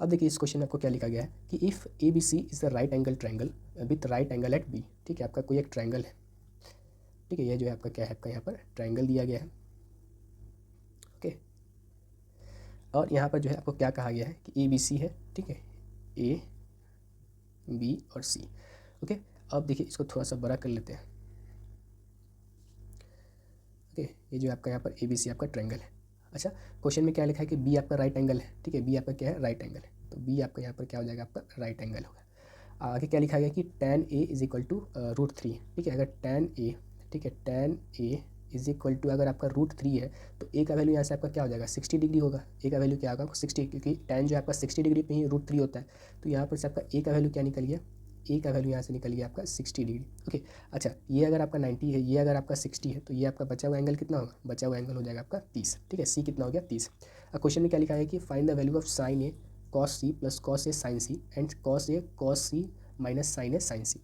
अब देखिए इस क्वेश्चन में आपको क्या लिखा गया है कि if A B C is the right angle triangle with right angle at B. ठीक है, आपका कोई एक ट्रायंगल है। ठीक है, ये जो है आपका क्या है, आपका यहाँ पर ट्रायंगल दिया गया है। ओके, और यहाँ पर जो है आपको क्या कहा गया है कि ए बी सी है। ठीक है, ए बी और सी। ओके, अब देखिए इसको थोड़ा सा बड़ा कर लेते हैं। ओके, ये जो आपका यहाँ पर ए बी सी आपका ट्रायंगल है। अच्छा, क्वेश्चन में क्या लिखा है कि बी आपका राइट एंगल है। ठीक है, बी आपका क्या है, राइट एंगल है। तो बी आपका यहाँ पर क्या हो जाएगा, आपका राइट एंगल होगा। आगे क्या लिखा गया कि tan a is equal to √3। ठीक है, अगर tan a, ठीक है, tan a is equal to अगर आपका √3 है तो a का वैल्यू यहाँ से आपका क्या हो जाएगा, 60 डिग्री होगा। a का वैल्यू क्या होगा, 60, क्योंकि tan जो है आपका 60 डिग्री पे ही √3 होता है। तो यहाँ पर से आपका a का वैल्यू क्या निकल गया, a का वैल्यू यहाँ से निकल गया आपका 60 डिग्री। ओके, अच्छा, ये अगर आपका 90 है, ये अगर आपका 60 है, तो ये आपका बचा हुआ एंगल कितना होगा, बचा हुआ एंगल हो जाएगा आपका 30। ठीक है, c कितना हो गया, 30। अब क्वेश्चन में क्या लिखा है कि find the value of sine A cos C plus cos A sine C and cos A cos C minus sine A sine C.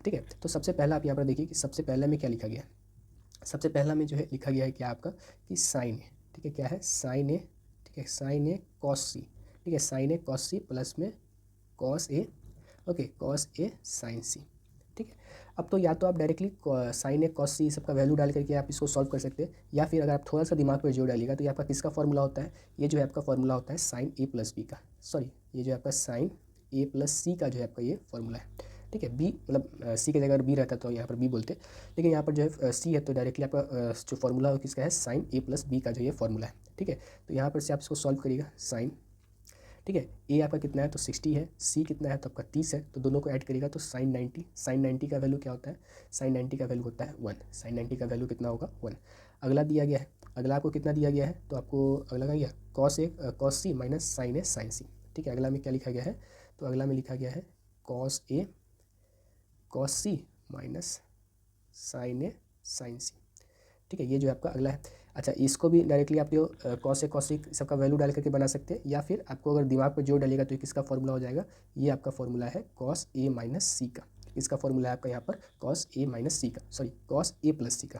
ठीक है, तो सबसे पहला आप यहाँ पर देखिए कि सबसे पहला में क्या लिखा गया है। सबसे पहला में जो है लिखा गया है क्या आपका कि साइन ए। ठीक है, क्या है, साइन ए। ठीक है, साइन ए कॉस सी। ठीक है, sign A cos C plus में cos A, okay, cos A sine C. ठीक है, अब तो या तो आप डायरेक्टली साइन ए कॉस सी सबका वैल्यू डाल करके आप इसको सॉल्व कर सकते हैं, या फिर अगर आप थोड़ा सा दिमाग पर जोर डालिएगा तो ये आपका किसका फॉर्मूला होता है, ये जो है आपका फॉर्मूला होता है साइन ए प्लस बी का। सॉरी, ये जो है आपका साइन ए प्लस सी का जो है आपका ये फॉर्मूला है। ठीक है, बी मतलब सी की जगह अगर बी रहता तो यहाँ पर बी बोलते, लेकिन यहाँ पर जो है सी है तो डायरेक्टली आपका जो फॉर्मूला है किसका है, साइन ए प्लस बी का जो ये फॉर्मूला है। ठीक है, तो यहाँ पर से आप इसको सॉल्व करिएगा साइन। ठीक है, ए आपका कितना है तो 60 है, सी कितना है तो आपका 30 है, तो दोनों को ऐड करिएगा तो साइन 90। साइन 90 का वैल्यू क्या होता है, साइन 90 का वैल्यू होता है 1। साइन 90 का वैल्यू कितना होगा, 1। अगला दिया गया है, अगला आपको कितना दिया गया है, तो आपको अगला क्या गया, cos C minus sine A sine C. ठीक है, अगला में क्या लिखा गया है, तो अगला में लिखा गया है cos A cos C minus sine A sine C. ठीक है, ये जो है आपका अगला है। अच्छा, इसको भी डायरेक्टली आप जो कॉस ए कॉस सी सबका वैल्यू डाल करके बना सकते हैं, या फिर आपको अगर दिमाग पर जोर डालेगा तो ये किसका फॉर्मूला हो जाएगा, ये आपका फॉर्मूला है कॉस ए माइनस सी का। इसका फॉर्मूला है आपका यहाँ पर कॉस ए माइनस सी का, सॉरी कॉस ए प्लस सी का।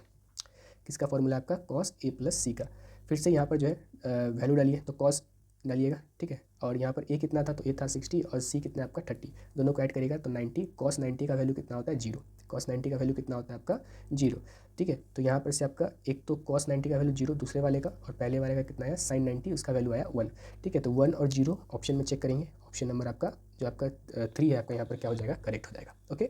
किसका फॉर्मूला है आपका, कॉस ए प्लस सी का। फिर से यहाँ पर जो है वैल्यू डालिए तो कॉस डालिएगा। ठीक है, और यहाँ पर ए कितना था तो ए था 60 और सी कितना है आपका 30, दोनों को ऐड करेगा तो 90। कॉस 90 का वैल्यू कितना होता है, 0। कॉस 90 का वैल्यू कितना होता है आपका, 0। ठीक है, तो यहाँ पर से आपका एक तो कॉस 90 का वैल्यू 0 दूसरे वाले का, और पहले वाले का कितना है साइन 90, उसका वैल्यू आया 1। ठीक है, तो 1 और 0 ऑप्शन में चेक करेंगे, ऑप्शन नंबर आपका जो आपका 3 है आपका यहाँ पर क्या हो जाएगा, करेक्ट हो जाएगा। ओके।